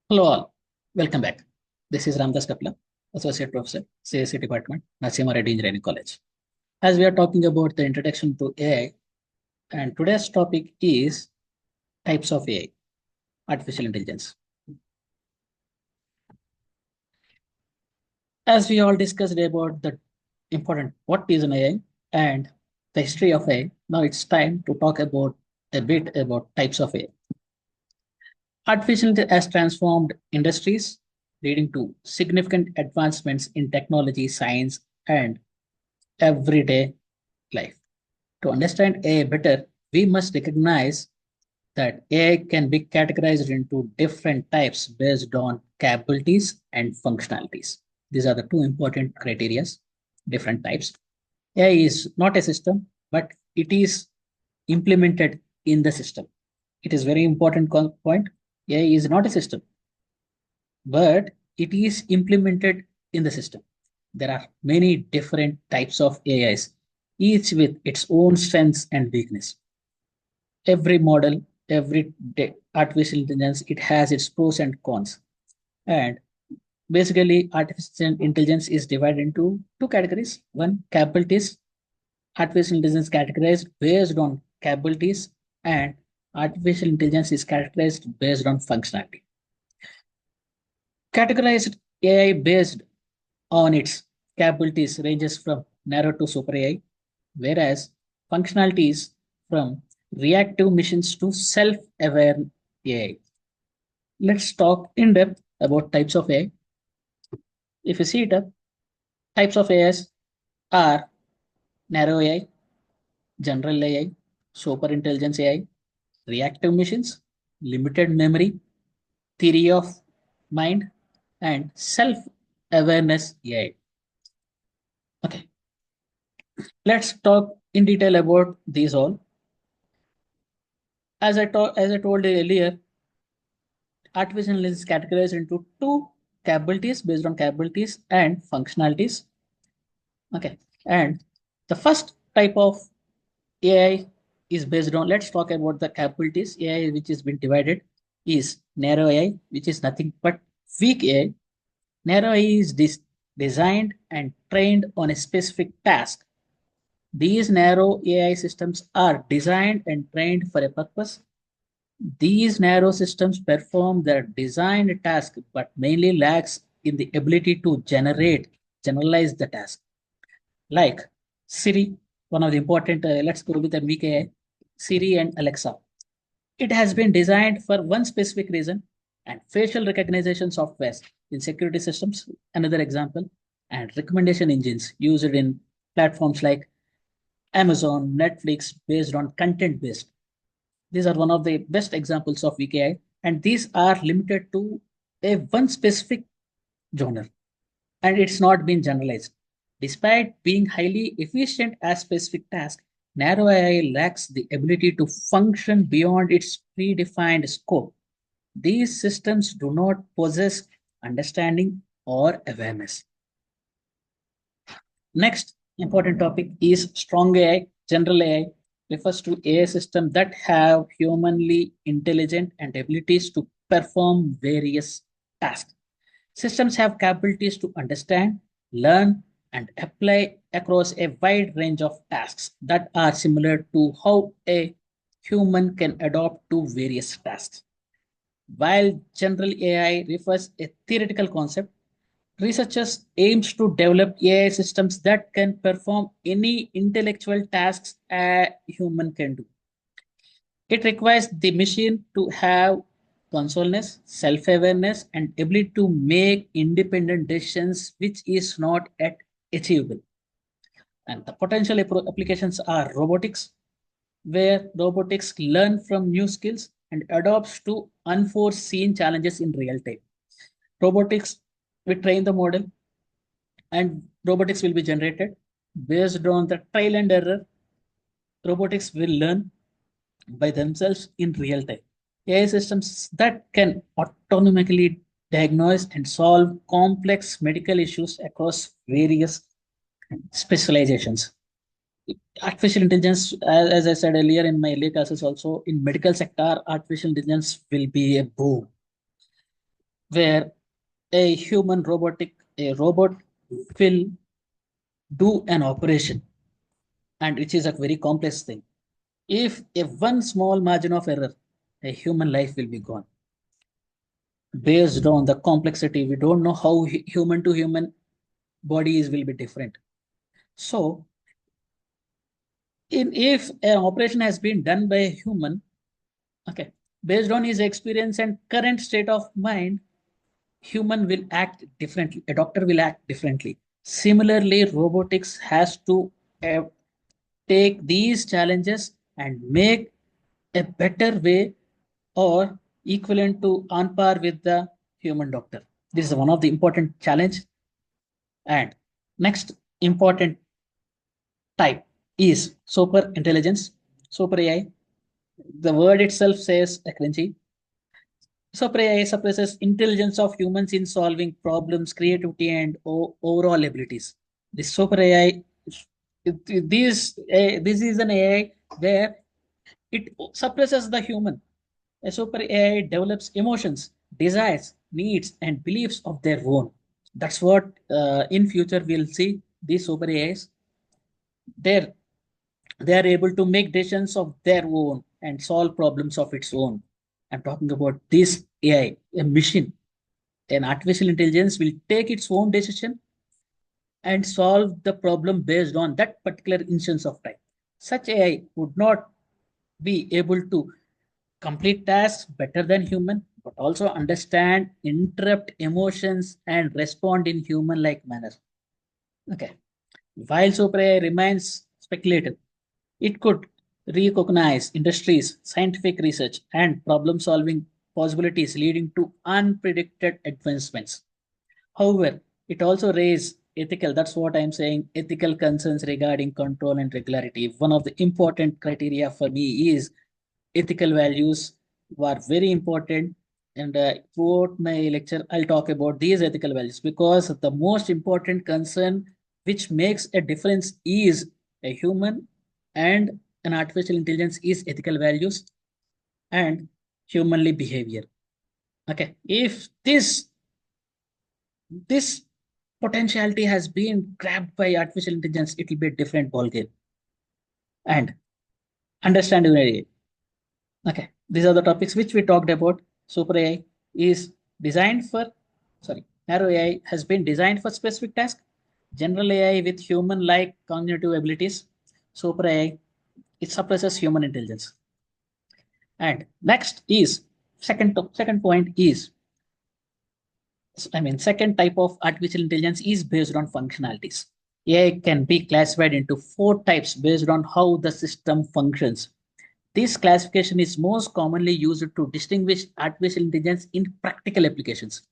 Hello all, welcome back. This is Ramdas Kapla, Associate Professor, CSC Department, Narsima Reddy Engineering College. As we are talking about the introduction to AI, and today's topic is types of AI, artificial intelligence. As we all discussed about the important what is an AI and the history of AI, now it's time to talk about a bit about types of AI. Artificial intelligence has transformed industries, leading to significant advancements in technology, science, and everyday life. To understand AI better, we must recognize that AI can be categorized into different types based on capabilities and functionalities. These are the two important criteria, different types. AI is not a system, but it is implemented in the system. It is very important point. AI is not a system, but it is implemented in the system. There are many different types of AIs, each with its own strengths and weakness. Every model, every artificial intelligence, it has its pros and cons. And basically, artificial intelligence is divided into two categories. One, capabilities. Artificial intelligence categorized based on capabilities, and artificial intelligence is categorized based on functionality. Categorized AI based on its capabilities ranges from narrow to super AI, whereas functionalities from reactive missions to self-aware AI. Let's talk in depth about types of AI. If you see it up, types of AIs are narrow AI, general AI, super intelligence AI, reactive missions, limited memory, theory of mind, and self-awareness AI. Okay, let's talk in detail about these all. As I told you earlier, artificial intelligence is categorized into two capabilities based on capabilities and functionalities. Okay, and the first type of AI is based on. Let's talk about the capabilities. AI which has been divided is narrow AI, which is nothing but weak AI. Narrow AI is designed and trained on a specific task. These narrow AI systems are designed and trained for a purpose. These narrow systems perform their designed task, but mainly lacks in the ability to generalize the task. Like Siri, one of the important, let's go with the weak AI, Siri and Alexa. It has been designed for one specific reason, and facial recognition softwares in security systems, another example, and recommendation engines used in platforms like Amazon, Netflix, based on content based. These are one of the best examples of VKI, and these are limited to a one specific genre, and it's not been generalized. Despite being highly efficient as specific task, narrow AI lacks the ability to function beyond its predefined scope. These systems do not possess understanding or awareness. Next important topic is strong AI. General AI refers to AI systems that have humanly intelligent and abilities to perform various tasks. Systems have capabilities to understand, learn, and apply across a wide range of tasks that are similar to how a human can adapt to various tasks. While general AI refers a theoretical concept, researchers aims to develop AI systems that can perform any intellectual tasks a human can do. It requires the machine to have consciousness, self-awareness, and ability to make independent decisions, which is not yet achievable. And the potential applications are robotics, where robotics learn from new skills and adapts to unforeseen challenges in real time. Robotics, we train the model and robotics will be generated based on the trial and error. Robotics will learn by themselves in real time. AI systems that can autonomously diagnose and solve complex medical issues across various specializations. Artificial intelligence, as I said earlier in my earlier classes, also in medical sector, artificial intelligence will be a boom. where a robot will do an operation, and which is a very complex thing. If a one small margin of error, a human life will be gone. Based on the complexity, we don't know how human to human bodies will be different. So, if an operation has been done by a human, okay, based on his experience and current state of mind, human will act differently. A doctor will act differently. Similarly, robotics has to uh, take these challenges and make a better way or equivalent to on par with the human doctor. This is one of the important challenge. And next important type is super intelligence, super AI. The word itself says a cringy. Super AI suppresses intelligence of humans in solving problems, creativity, and overall abilities. This super AI, this is an AI where it suppresses the human. A super AI develops emotions, desires, needs, and beliefs of their own. That's what in future we'll see these super AIs. They're, they are able to make decisions of their own and solve problems of its own. I'm talking about this AI, a machine. An artificial intelligence will take its own decision and solve the problem based on that particular instance of time. Such AI would not be able to complete tasks better than human, but also understand, interrupt emotions, and respond in human-like manner. Okay. While super AI remains speculative, it could recognize industries, scientific research, and problem-solving possibilities leading to unpredicted advancements. However, it also raises ethical, that's what I'm saying, ethical concerns regarding control and regularity. One of the important criteria for me is ethical values were very important. And throughout my lecture, I'll talk about these ethical values because the most important concern which makes a difference is a human and an artificial intelligence is ethical values and humanly behavior. Okay, if this potentiality has been grabbed by artificial intelligence, it will be a different ballgame. And understanding. Okay, these are the topics which we talked about. Super AI is designed for, sorry, narrow AI has been designed for specific tasks. General AI with human-like cognitive abilities. Super AI, it suppresses human intelligence. And next is, second point is, second type of artificial intelligence is based on functionalities. AI can be classified into 4 types based on how the system functions. This classification is most commonly used to distinguish artificial intelligence in practical applications.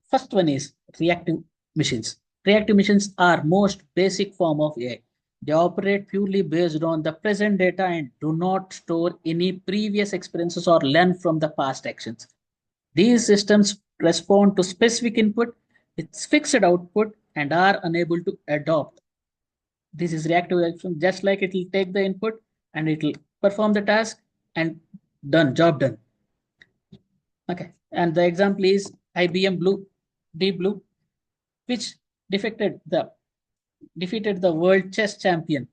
First one is reactive machines. Reactive machines are most basic form of AI. They operate purely based on the present data and do not store any previous experiences or learn from the past actions. These systems respond to specific input with fixed output and are unable to adopt. This is reactive action, just like it will take the input and it will perform the task and done, job done. Okay. And the example is IBM Deep Blue, which defeated the world chess champion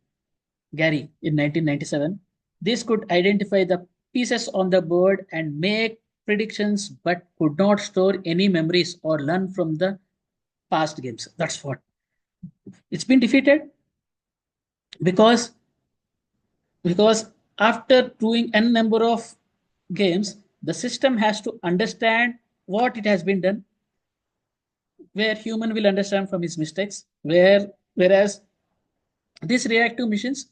Gary in 1997. This could identify the pieces on the board and make predictions, but could not store any memories or learn from the past games. That's what. It's been defeated because because after doing n number of games, the system has to understand what it has been done, where human will understand from his mistakes, whereas these reactive machines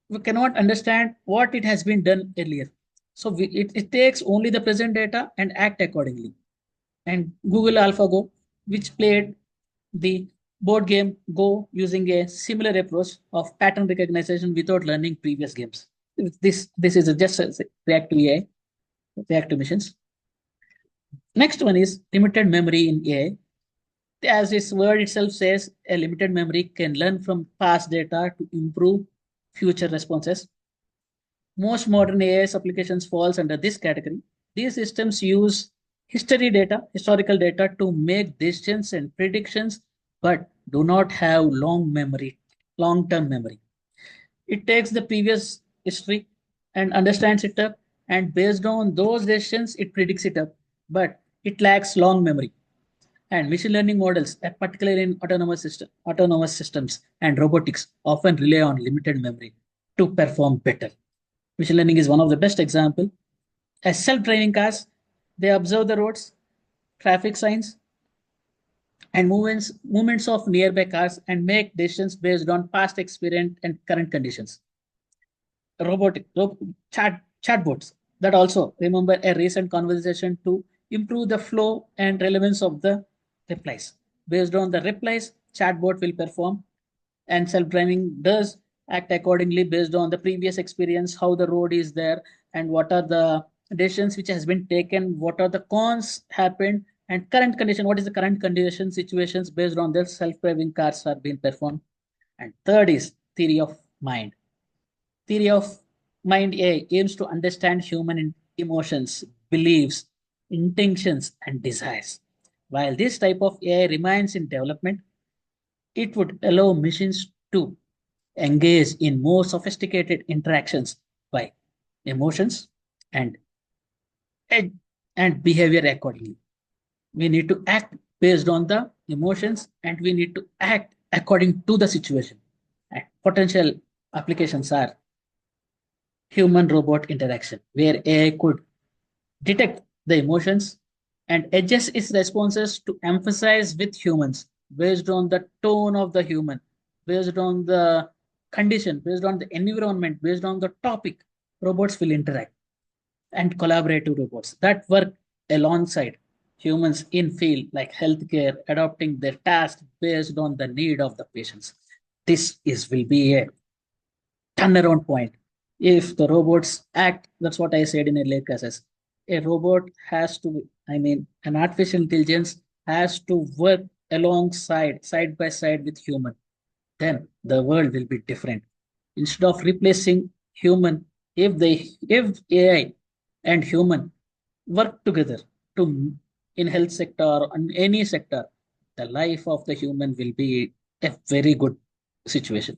we cannot understand what it has been done earlier. So it takes only the present data and act accordingly. And Google AlphaGo, which played the board game Go using a similar approach of pattern recognition without learning previous games. This is just a reactive AI, reactive machines. Next one is limited memory in AI. As its word itself says, a limited memory can learn from past data to improve future responses. Most modern AI applications falls under this category. These systems use historical data to make decisions and predictions, but do not have long-term memory. It takes the previous history and understands it up, and based on those decisions, it predicts it up, but it lacks long memory. And machine learning models, particularly in autonomous systems and robotics, often rely on limited memory to perform better. Machine learning is one of the best example. As self-driving cars, they observe the roads, traffic signs, and movements of nearby cars and make decisions based on past experience and current conditions. Robotic chatbots that also remember a recent conversation to improve the flow and relevance of the replies. Based on the replies, chatbot will perform, and self-driving does act accordingly based on the previous experience, how the road is there, and what are the decisions which has been taken, what are the cons happened, and current condition, what is the current condition situations based on their self-driving cars are being performed. And third is theory of mind. Theory of mind A aims to understand human emotions, beliefs, intentions, and desires. While this type of AI remains in development, it would allow machines to engage in more sophisticated interactions by emotions and, and, and behavior accordingly. We need to act based on the emotions and we need to act according to the situation. And potential applications are human robot interaction, where AI could detect the emotions and adjust its responses to emphasize with humans based on the tone of the human, based on the condition, based on the environment, based on the topic. Robots will interact, and collaborative robots that work alongside humans in field like healthcare, adopting their tasks based on the need of the patients. This is will be a turnaround point. If the robots act, that's what I said in earlier classes. A robot has to, an artificial intelligence has to work alongside, side by side with human. Then the world will be different. Instead of replacing human, if AI and human work together to in health sector or in any sector, the life of the human will be a very good situation.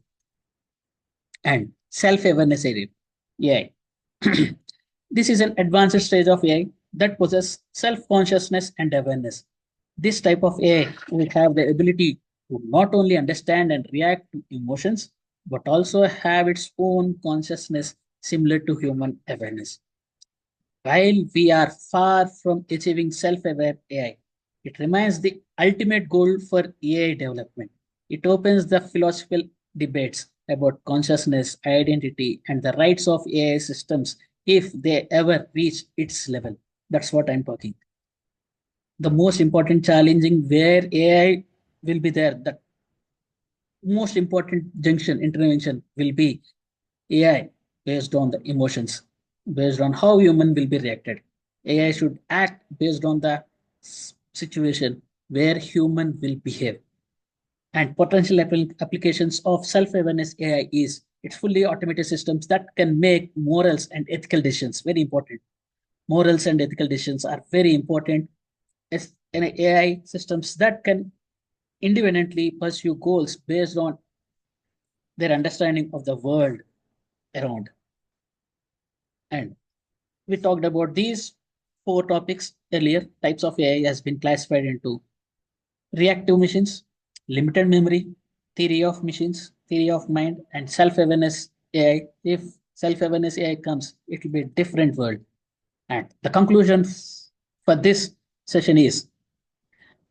And self-awareness area, AI. This is an advanced stage of AI that possesses self-consciousness and awareness. This type of AI will have the ability to not only understand and react to emotions, but also have its own consciousness similar to human awareness. While we are far from achieving self-aware AI, it remains the ultimate goal for AI development. It opens the philosophical debates about consciousness, identity, and the rights of AI systems if they ever reach its level. That's what I'm talking. The most important challenging where AI will be there, the most important intervention will be AI based on the emotions, based on how human will be reacted. AI should act based on the situation where human will behave. And potential applications of self-awareness AI is it's fully automated systems that can make morals and ethical decisions. Very important. Morals and ethical decisions are very important as in AI systems that can independently pursue goals based on their understanding of the world around. And we talked about these four topics earlier. Types of AI has been classified into reactive machines, limited memory, theory of machines, theory of mind, and self-awareness AI. If self-awareness AI comes, it will be a different world. And the conclusion for this session is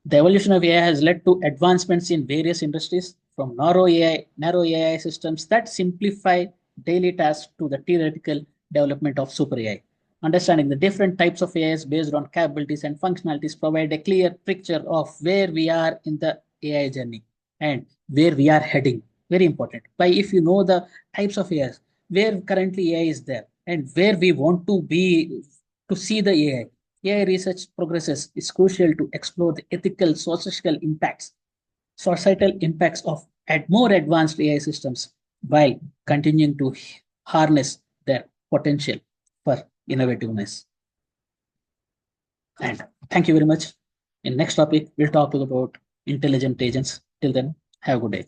the evolution of AI has led to advancements in various industries, from narrow AI systems that simplify daily tasks to the theoretical development of super AI. Understanding the different types of AIs based on capabilities and functionalities provide a clear picture of where we are in the AI journey and where we are heading. Very important. By if you know the types of AIs, where currently AI is there and where we want to be to see the AI. AI research progresses is crucial to explore the ethical, societal impacts of more advanced AI systems while continuing to harness their potential for innovativeness. And Thank you very much. In next topic, we'll talk about intelligent agents. Till then, have a good day.